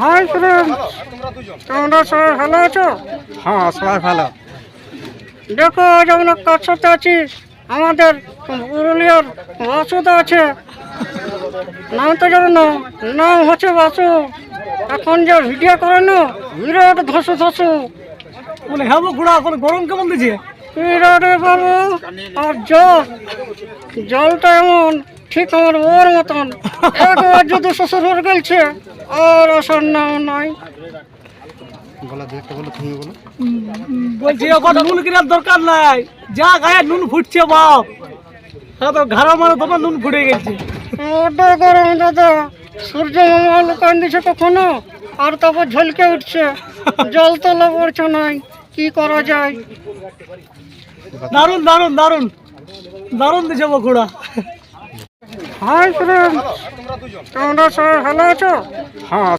Hi friend, তোমরা সবাই ভালো আছো? হ্যাঁ, সবাই ভালো। দেখো আজ আমরা কার সাথে আছি। আমাদের পুরুলিয়ার বাসুদা আছে। নাম তো জানো না, নাম হচ্ছে বাসু। এখন যে ভিডিও করে না, বিরাট ধসু ধসু বলে হ্যাঁ ঘোড়া এখন গরম কেমন দিছে? বিরাট বাবু। আর জলটা এমন ঠিক আমার ওর মতন। একবার যদি শ্বশুর ঘর গেলছে আর আসার নাম নাই। বলো, দেখতে বলো, তুমি বলো। বলছি এখন নুন কেনার দরকার নাই, যা গায়ে নুন ফুটছে বাপ, হ্যাঁ তো ঘাড়া মানে তোমার নুন ফুটে গেছে। ওটা গরম দাদা, সূর্য মামা লুকান দিছে কখনো, আর তারপর ঝলকে উঠছে, জল তোলা পড়ছে নাই, কি করা যায়? দারুন দারুন দারুন দারুন দিছে ঘোড়া। হাই ফ্রেন্ড, তোমরা সবাই ভালো আছো? হ্যাঁ।